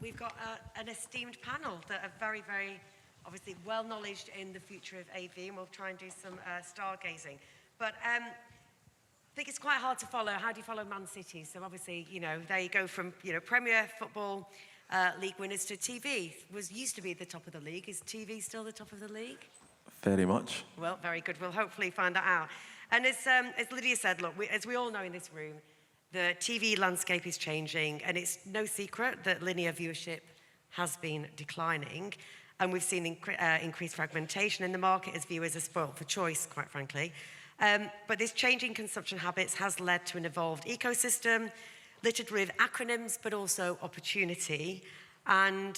we've got an esteemed panel that are very, very, obviously well-knowledged in the future of AV, and we'll try and do some stargazing. But I think it's quite hard to follow. How do you follow Man City? So obviously, they go from, Premier Football League winners to TV. Used to be the top of the league. Is TV still the top of the league? Very much. Well, very good. We'll hopefully find that out. And as Lydia said, look, as we all know in this room, the TV landscape is changing, and it's no secret that linear viewership has been declining. And we've seen increased fragmentation in the market as viewers are spoilt for choice, quite frankly. But this changing consumption habits has led to an evolved ecosystem, littered with acronyms, but also opportunity. And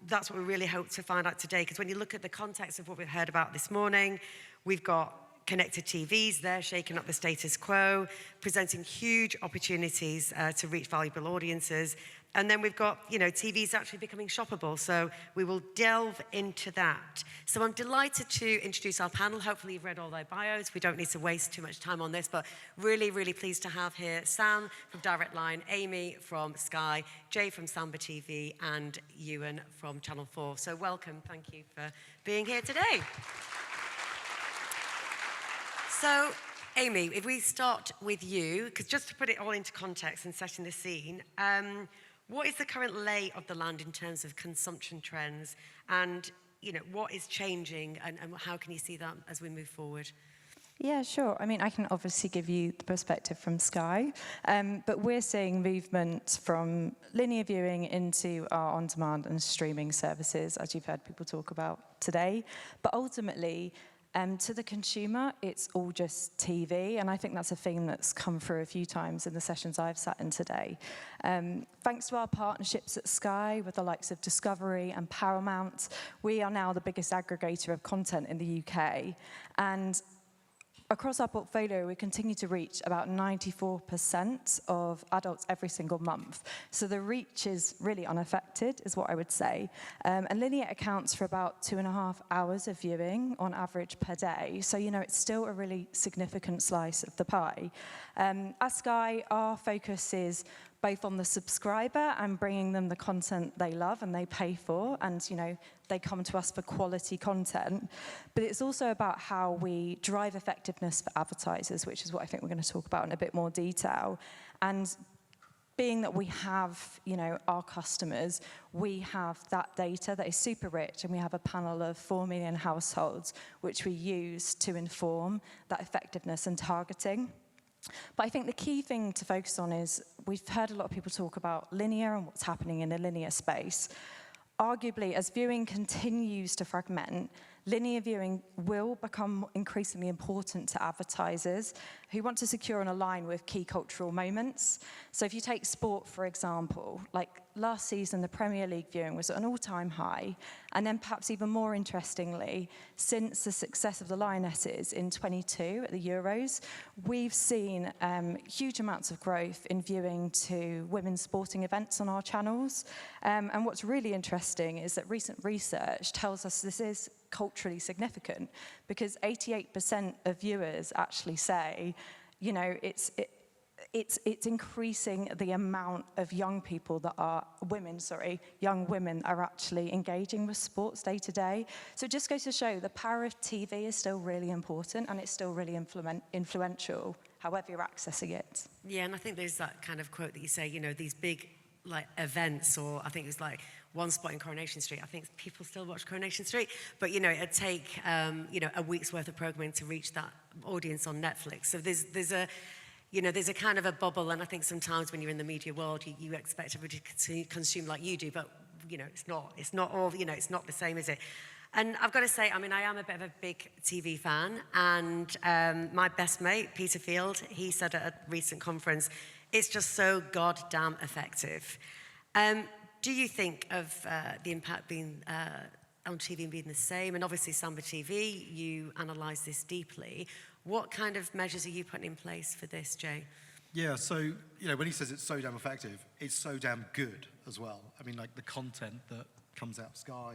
that's what we really hope to find out today, because when you look at the context of what we've heard about this morning, we've got connected TVs there, shaking up the status quo, presenting huge opportunities to reach valuable audiences. And then we've got, TVs actually becoming shoppable. So we will delve into that. So I'm delighted to introduce our panel. Hopefully you've read all their bios. We don't need to waste too much time on this, but really, really pleased to have here Sam from Direct Line, Amy from Sky, Jay from Samba TV, and Ewan from Channel 4. So welcome. Thank you for being here today. So, Amy, if we start with you, because just to put it all into context and setting the scene, what is the current lay of the land in terms of consumption trends, and what is changing, and how can you see that as we move forward? Yeah, sure. I mean, I can obviously give you the perspective from Sky, but we're seeing movement from linear viewing into our on-demand and streaming services, as you've heard people talk about today. But ultimately, to the consumer, it's all just TV, and I think that's a theme that's come through a few times in the sessions I've sat in today. Thanks to our partnerships at Sky with the likes of Discovery and Paramount, we are now the biggest aggregator of content in the UK, and across our portfolio, we continue to reach about 94% of adults every single month. So the reach is really unaffected, is what I would say. And linear accounts for about 2.5 hours of viewing on average per day. So, it's still a really significant slice of the pie. At Sky, our focus is both on the subscriber and bringing them the content they love and they pay for, and they come to us for quality content. But it's also about how we drive effectiveness for advertisers, which is what I think we're going to talk about in a bit more detail. And being that we have, our customers, we have that data that is super rich, and we have a panel of 4 million households, which we use to inform that effectiveness and targeting. But I think the key thing to focus on is we've heard a lot of people talk about linear and what's happening in the linear space. Arguably, as viewing continues to fragment, linear viewing will become increasingly important to advertisers who want to secure and align with key cultural moments. So if you take sport, for example, like last season, the Premier League viewing was at an all-time high. And then perhaps even more interestingly, since the success of the Lionesses in 22 at the Euros, we've seen huge amounts of growth in viewing to women's sporting events on our channels. And what's really interesting is that recent research tells us this is culturally significant, because 88% of viewers actually say, it's increasing the amount of young women are actually engaging with sports day to day. So it just goes to show the power of TV is still really important, and it's still really influential, however you're accessing it. Yeah, and I think there's that kind of quote that you say, these big events, or I think it was one spot in Coronation Street. I think people still watch Coronation Street, but it'd take a week's worth of programming to reach that audience on Netflix. So there's a kind of a bubble, and I think sometimes when you're in the media world, you expect everybody to consume like you do, but it's not all, it's not the same, is it? And I've got to say, I am a bit of a big TV fan, and my best mate, Peter Field, he said at a recent conference, it's just so goddamn effective. Do you think of the impact being on TV being the same? And obviously Samba TV, you analyse this deeply. What kind of measures are you putting in place for this, Jay? Yeah, so, when he says it's so damn effective, it's so damn good as well. The content that comes out of Sky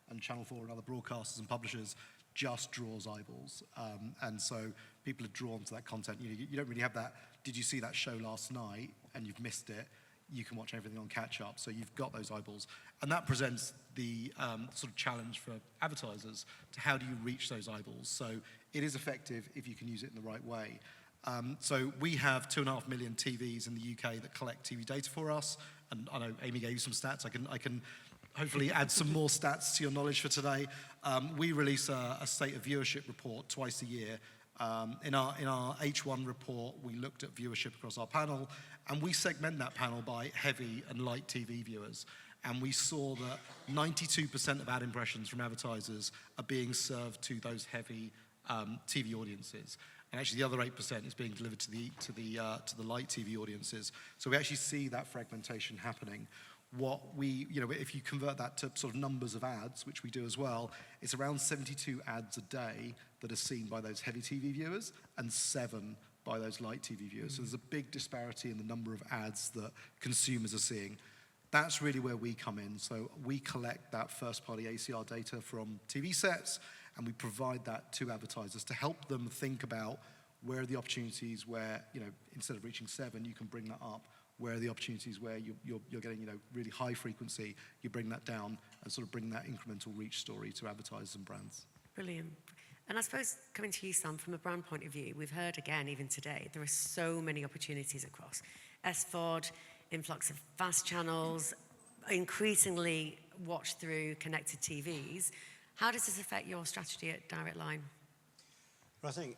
and Channel 4 and other broadcasters and publishers just draws eyeballs. And so people are drawn to that content. You don't really have that, did you see that show last night and you've missed it? you can watch everything on catch-up, so you've got those eyeballs. And that presents the sort of challenge for advertisers to how do you reach those eyeballs. So it is effective if you can use it in the right way. So we have 2.5 million TVs in the UK that collect TV data for us, and I know Amy gave you some stats. I can hopefully add some more stats to your knowledge for today. We release a state of viewership report twice a year. In our H1 report, we looked at viewership across our panel, and we segment that panel by heavy and light TV viewers. And we saw that 92% of ad impressions from advertisers are being served to those heavy TV audiences. And actually the other 8% is being delivered to the light TV audiences. So we actually see that fragmentation happening. If you convert that to sort of numbers of ads, which we do as well, it's around 72 ads a day that are seen by those heavy TV viewers and 7 by those light TV viewers. So there's a big disparity in the number of ads that consumers are seeing. That's really where we come in. So we collect that first-party ACR data from TV sets, and we provide that to advertisers to help them think about where are the opportunities where, instead of reaching 7, you can bring that up. Where are the opportunities where you're getting, really high frequency, you bring that down and sort of bring that incremental reach story to advertisers and brands. Brilliant. And I suppose coming to you, Sam, from a brand point of view, we've heard again, even today, there are so many opportunities across SVOD, influx of fast channels, increasingly watched through connected TVs. How does this affect your strategy at Direct Line? Well, I think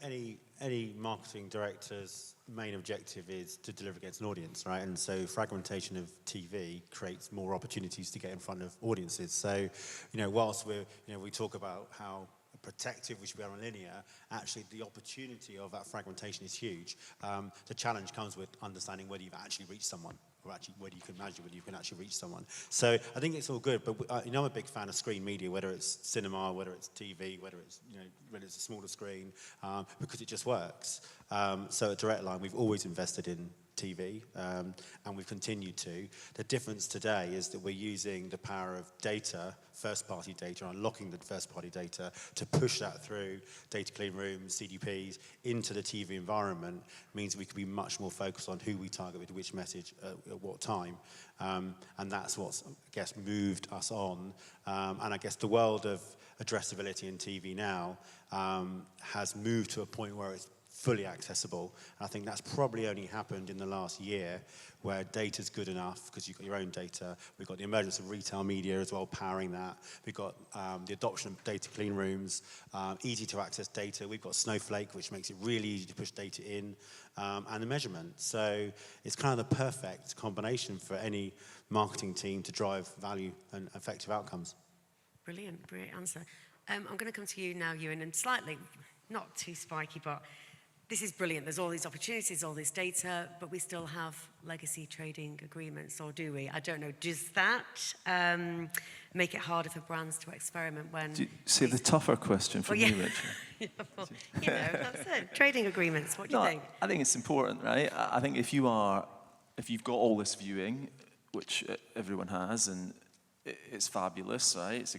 any marketing director's main objective is to deliver against an audience, right? And so fragmentation of TV creates more opportunities to get in front of audiences. So, whilst we talk about how protective we should be on linear, actually the opportunity of that fragmentation is huge. The challenge comes with understanding whether you've actually reached someone, or actually whether you can measure whether you can actually reach someone. So I think it's all good, but I'm a big fan of screen media, whether it's cinema, whether it's TV, whether it's whether it's a smaller screen, because it just works. So at Direct Line, we've always invested in TV, and we've continued to. The difference today is that we're using the power of data, first-party data, unlocking the first-party data to push that through data clean rooms, CDPs, into the TV environment. Means we can be much more focused on who we target with which message at what time. And that's what's, I guess, moved us on. And I guess the world of addressability in TV now has moved to a point where it's fully accessible. And I think that's probably only happened in the last year, where data's good enough because you've got your own data. We've got the emergence of retail media as well powering that. We've got the adoption of data clean rooms, easy to access data. We've got Snowflake, which makes it really easy to push data in, and the measurement. So it's kind of the perfect combination for any marketing team to drive value and effective outcomes. Brilliant answer. I'm going to come to you now, Ewan, and slightly, not too spiky, but this is brilliant. There's all these opportunities, all this data, but we still have legacy trading agreements, or do we? I don't know. Does that make it harder for brands to experiment when... Save the tougher question for me, Richard. Yeah, well, that's it. Trading agreements, what do you think? I think it's important, right? I think if you've got all this viewing, which everyone has, and it's fabulous, right? It's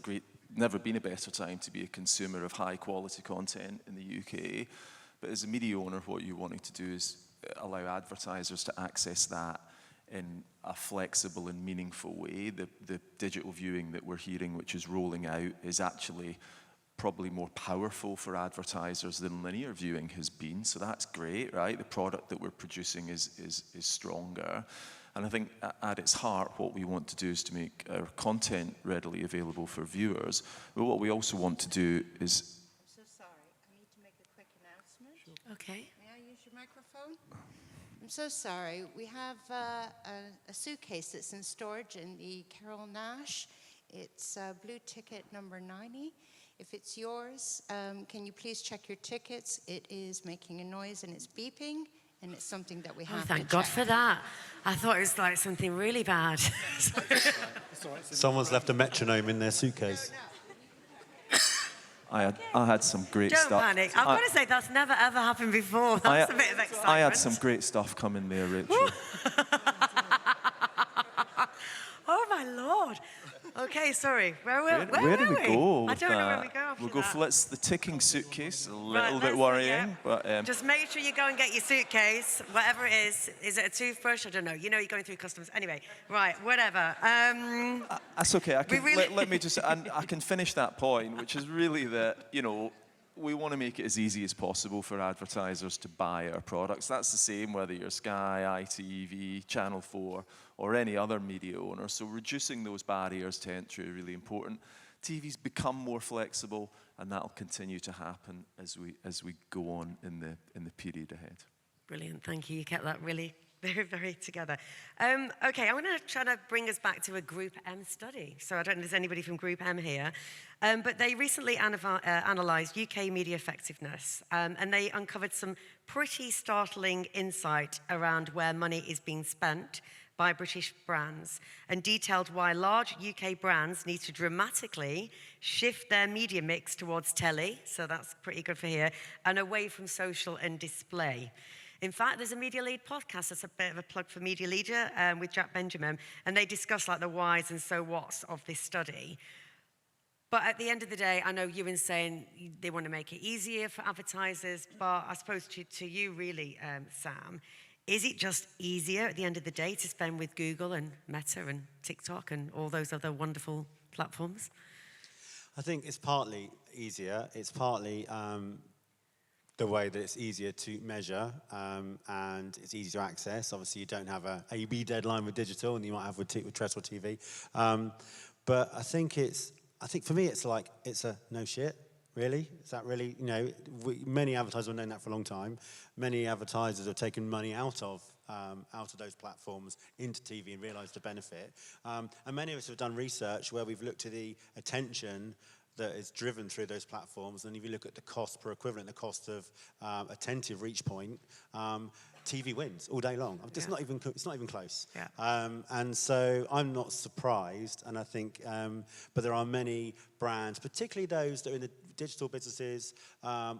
never been a better time to be a consumer of high quality content in the UK. But as a media owner, what you're wanting to do is allow advertisers to access that in a flexible and meaningful way. The digital viewing that we're hearing, which is rolling out, is actually probably more powerful for advertisers than linear viewing has been. So that's great, right? The product that we're producing is stronger. And I think at its heart, what we want to do is to make our content readily available for viewers. But what we also want to do is... Okay. May I use your microphone? I'm so sorry. We have a suitcase that's in storage in the Carol Nash. It's blue ticket number 90. If it's yours, can you please check your tickets? It is making a noise and it's beeping, and it's something that we have to check. Thank God for that. I thought it was like something really bad. Someone's left a metronome in their suitcase. I had some great stuff. Don't panic. I've got to say, that's never, ever happened before. That's a bit of excitement. I had some great stuff coming there, Rachel. Oh, my Lord. Okay, sorry. Where Where do we go I with don't know where that? we go after We'll go that. for the ticking suitcase. A Right, little bit let's- worrying, yeah. but Just make sure you go and get your suitcase, whatever it is. Is it a toothbrush? I don't know. You know you're going through customs. Anyway, right, whatever. that's okay. really- Let me just, and I can finish that point, which is really that, you know, we want to make it as easy as possible for advertisers to buy our products. That's the same whether you're Sky, ITV, Channel 4, or any other media owner. So reducing those barriers to entry are really important. TV's become more flexible, and that'll continue to happen as we go on in the period ahead. Brilliant, thank you. You kept that really very, very together. Okay, I'm going to try to bring us back to a Group M study. So I don't know if there's anybody from Group M here. But they recently analysed UK media effectiveness, and they uncovered some pretty startling insight around where money is being spent by British brands, and detailed why large UK brands need to dramatically shift their media mix towards telly, so that's pretty good for here, and away from social and display. In fact, there's a Media Lead podcast, that's a bit of a plug for Media Leader, with Jack Benjamin, and they discuss like the whys and so whats of this study. But at the end of the day, I know Ewan's saying they want to make it easier for advertisers, but I suppose to you really, Sam, is it just easier at the end of the day to spend with Google and Meta and TikTok and all those other wonderful platforms? I think it's partly easier. It's partly the way that it's easier to measure and it's easier to access. Obviously, you don't have a A/B deadline with digital, and you might have with terrestrial TV. But I think for me, it's a no shit. Really? Is that really, you know, many advertisers have known that for a long time. Many advertisers have taken money out of those platforms into TV and realised the benefit. And many of us have done research where we've looked at the attention that is driven through those platforms. And if you look at the cost per equivalent, the cost of attentive reach point, TV wins all day long. It's not even close. Yeah. And so I'm not surprised, and I think, but there are many brands, particularly those that are in the digital businesses,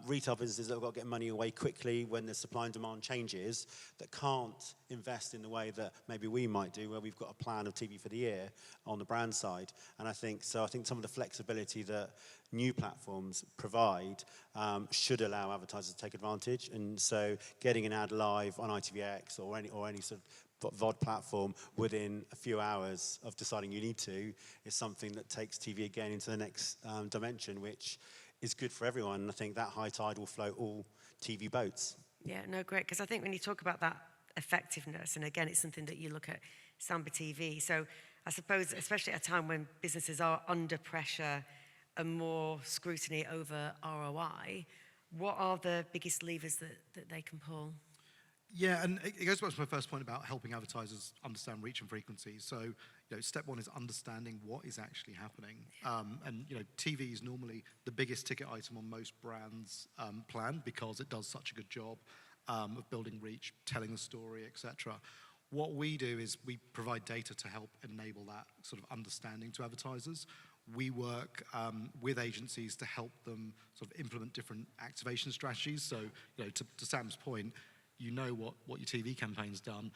retail businesses that have got to get money away quickly when the supply and demand changes, that can't invest in the way that maybe we might do, where we've got a plan of TV for the year on the brand side. And I think some of the flexibility that new platforms provide should allow advertisers to take advantage. And so getting an ad live on ITVX or any sort of VOD platform within a few hours of deciding you need to is something that takes TV again into the next dimension, which is good for everyone. And I think that high tide will float all TV boats. Yeah, no, great. Because I think when you talk about that effectiveness, and again, it's something that you look at Samba TV. So I suppose, especially at a time when businesses are under pressure and more scrutiny over ROI, what are the biggest levers that they can pull? Yeah, and it goes back to my first point about helping advertisers understand reach and frequency. So, you know, step one is understanding what is actually happening. And, you know, TV is normally the biggest ticket item on most brands' plan because it does such a good job of building reach, telling the story, etc. What we do is we provide data to help enable that sort of understanding to advertisers. We work with agencies to help them sort of implement different activation strategies. So, you know, to Sam's point, you know what your TV campaign's done.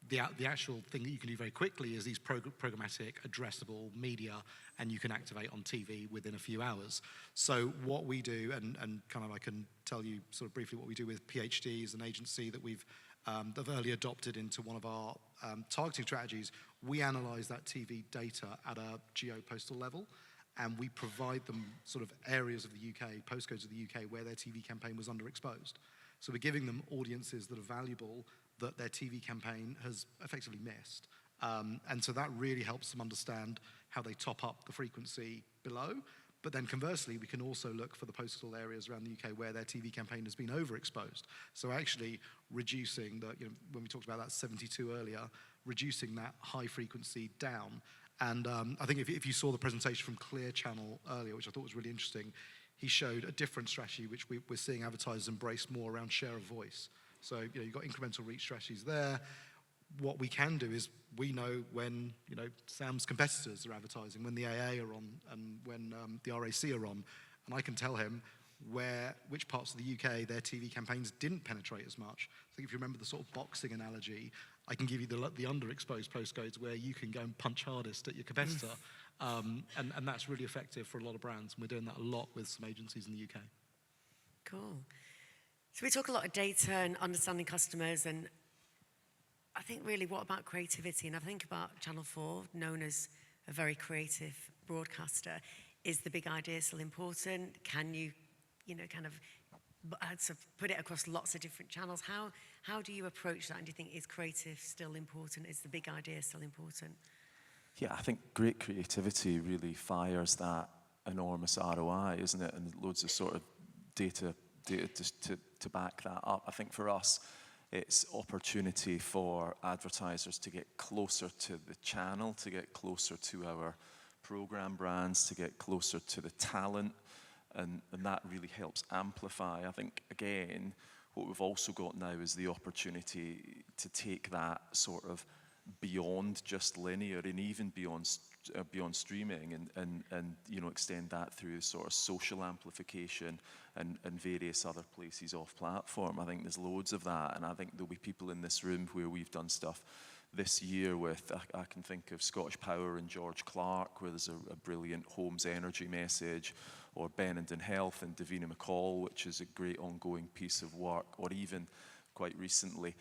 The actual thing that you can do very quickly is these programmatic, addressable media, and you can activate on TV within a few hours. So what we do, and kind of I can tell you sort of briefly what we do with PhD is an agency that we've early adopted into one of our targeting strategies. We analyze that TV data at a geo-postal level, and we provide them sort of areas of the UK, postcodes of the UK, where their TV campaign was underexposed. So we're giving them audiences that are valuable that their TV campaign has effectively missed. And so that really helps them understand how they top up the frequency below. But then conversely, we can also look for the postal areas around the UK where their TV campaign has been overexposed. So actually reducing the, you know, when we talked about that 72 earlier, reducing that high frequency down. And I think if you saw the presentation from Clear Channel earlier, which I thought was really interesting, he showed a different strategy, which we're seeing advertisers embrace more around share of voice. So, you know, you've got incremental reach strategies there. What we can do is we know when, you know, Sam's competitors are advertising, when the AA are on and when the RAC are on, and I can tell him which parts of the UK their TV campaigns didn't penetrate as much. I think if you remember the sort of boxing analogy, I can give you the underexposed postcodes where you can go and punch hardest at your competitor. And that's really effective for a lot of brands. And we're doing that a lot with some agencies in the UK. Cool. So we talk a lot of data and understanding customers, and I think really what about creativity? And I think about Channel 4, known as a very creative broadcaster. Is the big idea still important? Can you, kind of sort of put it across lots of different channels? How do you approach that? And do you think is creative still important? Is the big idea still important? Yeah, I think great creativity really fires that enormous ROI, isn't it? And loads of sort of data to back that up. I think for us, it's opportunity for advertisers to get closer to the channel, to get closer to our program brands, to get closer to the talent, and that really helps amplify. I think, again, what we've also got now is the opportunity to take that sort of beyond just linear and even beyond streaming, and extend that through sort of social amplification and various other places off platform. I think there's loads of that, and I think there'll be people in this room where we've done stuff this year with, I can think of Scottish Power and George Clark, where there's a brilliant Homes Energy message, or Benenden Health and Davina McCall, which is a great ongoing piece of work, or even quite recently,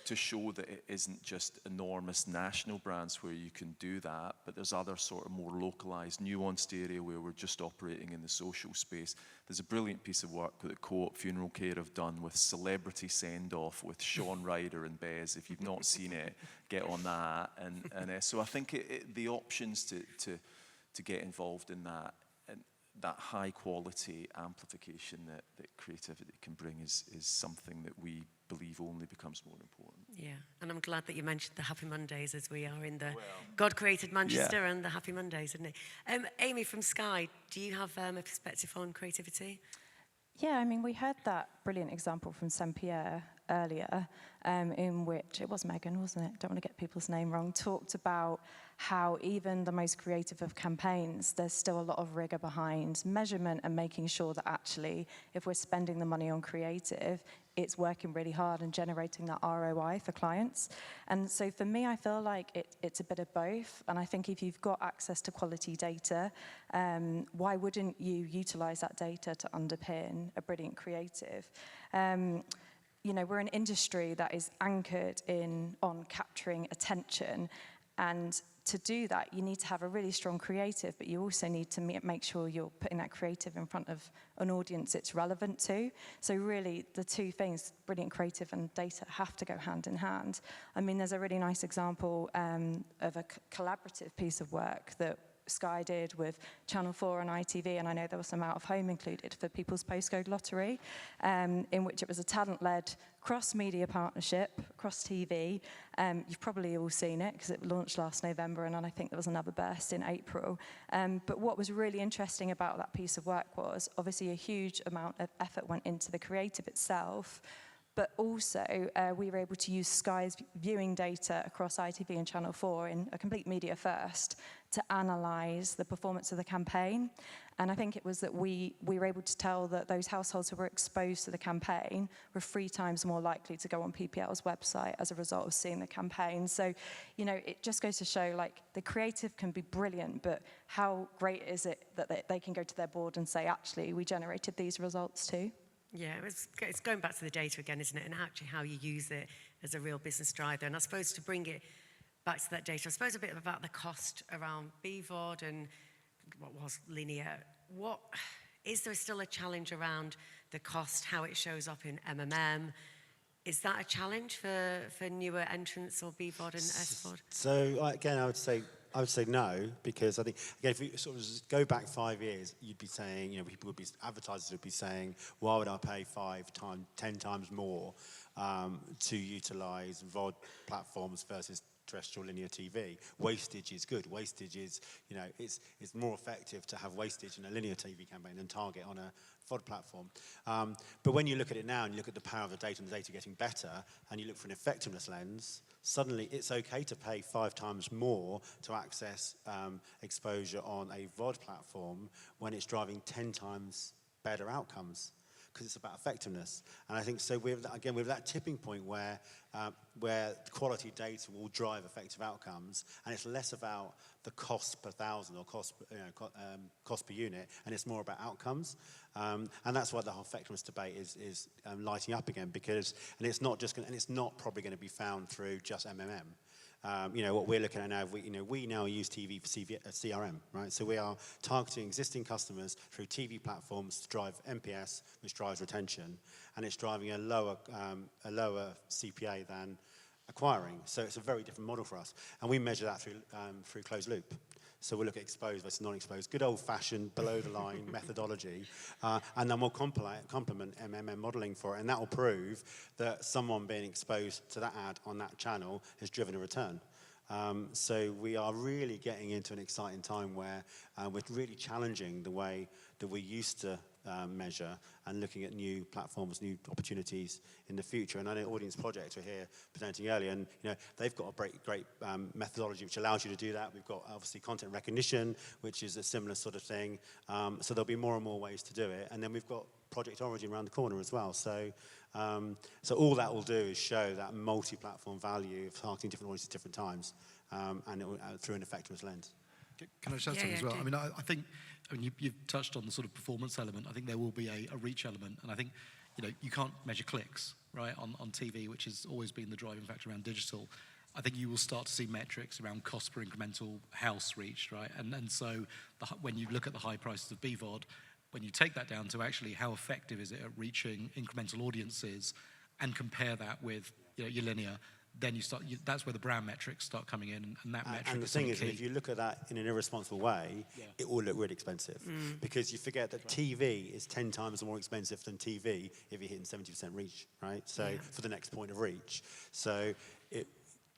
to show that it isn't just enormous national brands where you can do that, but there's other sort of more localized, nuanced area where we're just operating in the social space. There's a brilliant piece of work that Co-op Funeral Care have done with Celebrity Send-Off with Sean Ryder and Bez. If you've not seen it, get on that. And so I think the options to get involved in that, and that high quality amplification that creativity can bring is something that we believe only becomes more important. Yeah, and I'm glad that you mentioned the Happy Mondays, as we are in the God created Manchester and the Happy Mondays, isn't it? Amy from Sky, do you have a perspective on creativity? Yeah, I mean, we heard that brilliant example from Saint-Pierre earlier, in which, it was Megan, wasn't it? Don't want to get people's name wrong, talked about how even the most creative of campaigns, there's still a lot of rigor behind measurement and making sure that actually, if we're spending the money on creative, it's working really hard and generating that ROI for clients. And so for me, I feel like it's a bit of both. And I think if you've got access to quality data, why wouldn't you utilize that data to underpin a brilliant creative? We're an industry that is anchored on capturing attention, and to do that, you need to have a really strong creative, but you also need to make sure you're putting that creative in front of an audience it's relevant to. So really, the two things, brilliant creative and data, have to go hand in hand. I mean, there's a really nice example of a collaborative piece of work that Sky did with Channel 4 and ITV, and I know there was some out-of-home included for People's Postcode Lottery, in which it was a talent-led cross-media partnership, across TV. You've probably all seen it because it launched last November, and then I think there was another burst in April. But what was really interesting about that piece of work was obviously a huge amount of effort went into the creative itself, but also we were able to use Sky's viewing data across ITV and Channel 4 in a complete media first to analyse the performance of the campaign. And I think it was that we were able to tell that those households who were exposed to the campaign were 3 times more likely to go on PPL's website as a result of seeing the campaign. So, it just goes to show, like, the creative can be brilliant, but how great is it that they can go to their board and say, actually, we generated these results too? Yeah, it's going back to the data again, isn't it? And actually how you use it as a real business driver. And I suppose to bring it back to that data, I suppose a bit about the cost around BVOD and what was linear. Is there still a challenge around the cost, how it shows up in MMM? Is that a challenge for newer entrants or BVOD and SVOD? So again, I would say no, because I think, again, if we sort of just go back 5 years, you'd be saying, advertisers would be saying, why would I pay 10 times more to utilise VOD platforms versus terrestrial linear TV? Wastage is good. Wastage is, it's more effective to have wastage in a linear TV campaign than target on a VOD platform. But when you look at it now and you look at the power of the data and the data getting better, and you look for an effectiveness lens, suddenly it's okay to pay 5 times more to access exposure on a VOD platform when it's driving 10 times better outcomes. because it's about effectiveness. And I think so. We're that tipping point where quality data will drive effective outcomes, and it's less about the cost per thousand or cost per unit, and it's more about outcomes. And that's why the whole effectiveness debate is lighting up again, because it's not probably going to be found through just MMM. What we're looking at now, we now use TV for CRM, right? So we are targeting existing customers through TV platforms to drive NPS, which drives retention, and it's driving a lower CPA than acquiring. So it's a very different model for us, and we measure that through closed loop. So we'll look at exposed versus non-exposed, good old-fashioned below-the-line methodology, and then we'll complement MMM modeling for it, and that will prove that someone being exposed to that ad on that channel has driven a return. So we are really getting into an exciting time where we're really challenging the way that we used to measure and looking at new platforms, new opportunities in the future. And I know Audience Project were here presenting earlier, and they've got a great methodology which allows you to do that. We've got obviously content recognition, which is a similar sort of thing. So there'll be more and more ways to do it. And then we've got Project Origin around the corner as well. So all that will do is show that multi-platform value of targeting different audiences at different times, and it will, through an effectiveness lens. Can I share something as well? I mean, I think you've touched on the sort of performance element. I think there will be a reach element, and I think you can't measure clicks, right, on TV, which has always been the driving factor around digital. I think you will start to see metrics around cost per incremental house reached, right? And so when you look at the high prices of BVOD, when you take that down to actually how effective is it at reaching incremental audiences, and compare that with your linear, then that's where the brand metrics start coming in, and that metric. And the thing is, if you look at that in an irresponsible way, it will look really expensive, because you forget that TV is 10 times more expensive than TV if you're hitting 70% reach, right? So for the next point of reach,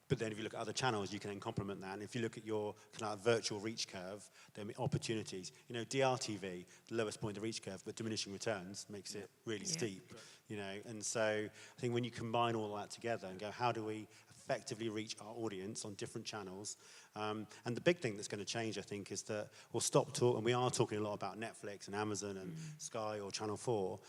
but then if you look at other channels, you can then complement that. And if you look at your kind of virtual reach curve, there are opportunities. DRTV, the lowest point of reach curve, but diminishing returns makes it really steep. And so I think when you combine all that together and go, how do we effectively reach our audience on different channels? And the big thing that's going to change, I think, is that we'll stop talking, and we are talking a lot about Netflix and Amazon and Sky or Channel 4,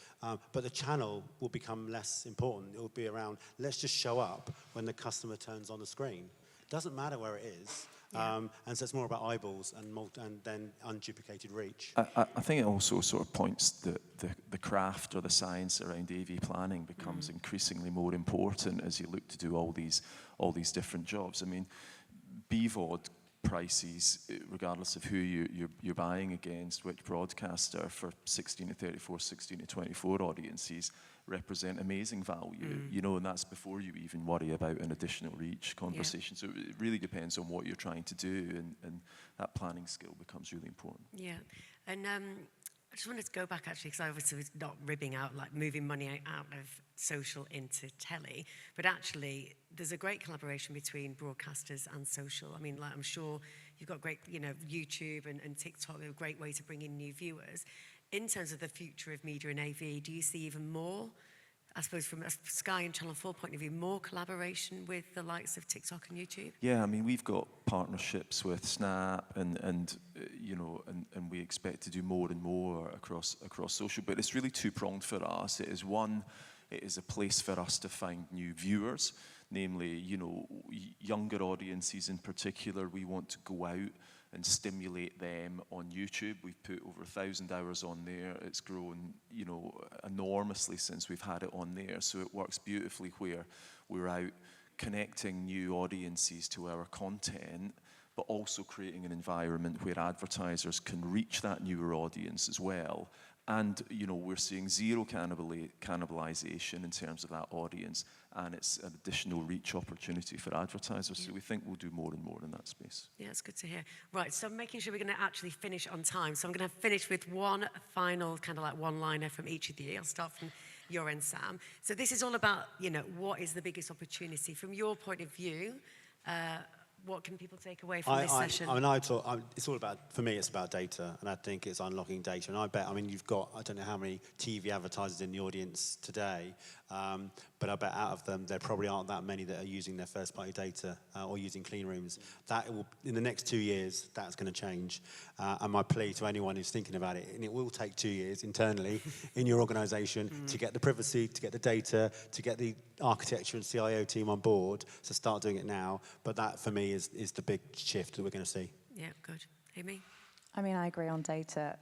but the channel will become less important. It will be around, let's just show up when the customer turns on the screen. It doesn't matter where it is. And so it's more about eyeballs and then unduplicated reach. I think it also sort of points the craft or the science around AV planning becomes increasingly more important as you look to do all these different jobs. I mean, BVOD prices, regardless of who you're buying against, which broadcaster, for 16 to 34, 16 to 24 audiences, represent amazing value, and that's before you even worry about an additional reach conversation. So it really depends on what you're trying to do, and that planning skill becomes really important. Yeah, and I just wanted to go back, actually, because I obviously was not ribbing out, like moving money out of social into telly, but actually there's a great collaboration between broadcasters and social. I mean, like, I'm sure you've got great, YouTube and TikTok are a great way to bring in new viewers. In terms of the future of media and AV, do you see even more, I suppose from a Sky and Channel 4 point of view, more collaboration with the likes of TikTok and YouTube? Yeah, I mean, we've got partnerships with Snap and we expect to do more and more across social, but it's really two-pronged for us. It is a place for us to find new viewers, namely, younger audiences in particular. We want to go out and stimulate them on YouTube. We've put over 1,000 hours on there. It's grown, enormously since we've had it on there. So it works beautifully where we're out connecting new audiences to our content, but also creating an environment where advertisers can reach that newer audience as well. And, we're seeing zero cannibalization in terms of that audience, and it's an additional reach opportunity for advertisers. So we think we'll do more and more in that space. Yeah, it's good to hear. Right, so I'm making sure we're going to actually finish on time. So I'm going to finish with one final kind of like one-liner from each of you. I'll start from your end, Sam. So this is all about, what is the biggest opportunity from your point of view? what can people take away from this session? It's all about, for me, it's about data, and I think it's unlocking data. And you've got, I don't know how many TV advertisers in the audience today, but I bet out of them, there probably aren't that many that are using their first-party data or using clean rooms. That will, in the next 2 years, that's going to change. And my plea to anyone who's thinking about it, and it will take 2 years internally in your organisation to get the privacy, to get the data, to get the architecture and CIO team on board. So start doing it now. But that, for me, is the big shift that we're going to see. Yeah, good. Amy? I mean, I agree on data,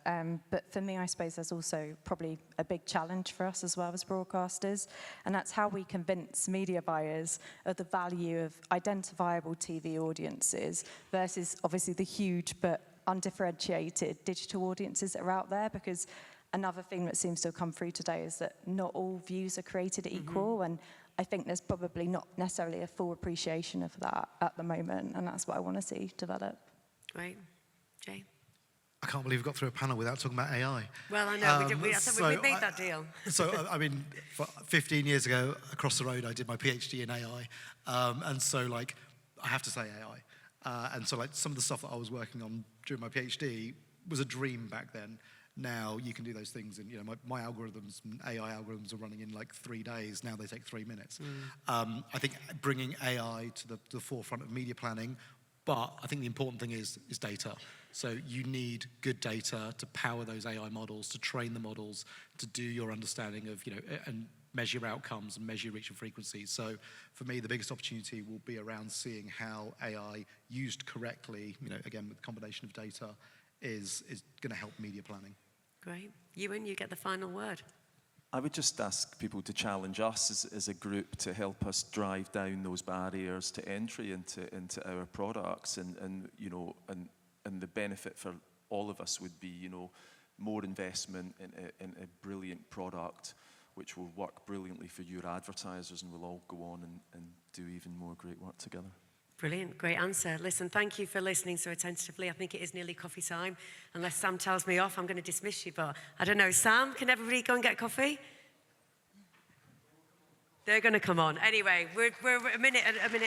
but for me, I suppose there's also probably a big challenge for us as well as broadcasters, and that's how we convince media buyers of the value of identifiable TV audiences versus obviously the huge but undifferentiated digital audiences that are out there, because another thing that seems to have come through today is that not all views are created equal, and I think there's probably not necessarily a full appreciation of that at the moment, and that's what I want to see develop. Great. Jay? I can't believe we got through a panel without talking about AI. Well, I know, I think we made that deal. So, I mean, 15 years ago, across the road, I did my PhD in AI. And so, like, I have to say AI. And so, like, some of the stuff that I was working on during my PhD was a dream back then. Now you can do those things, and my algorithms, AI algorithms, are running in like 3 days. Now they take 3 minutes. I think bringing AI to the forefront of media planning, but I think the important thing is data. So you need good data to power those AI models, to train the models, to do your understanding of and measure outcomes and measure reach and frequency. So for me, the biggest opportunity will be around seeing how AI used correctly, again with a combination of data, is going to help media planning. Great. Ewan, you get the final word. I would just ask people to challenge us as a group to help us drive down those barriers to entry into our products, and the benefit for all of us would be more investment in a brilliant product which will work brilliantly for your advertisers, and we'll all go on and do even more great work together. Brilliant, great answer. Listen, thank you for listening so attentively. I think it is nearly coffee time. Unless Sam tells me off, I'm going to dismiss you, but I don't know. Sam, can everybody go and get coffee? They're going to come on. Anyway, we're a minute over.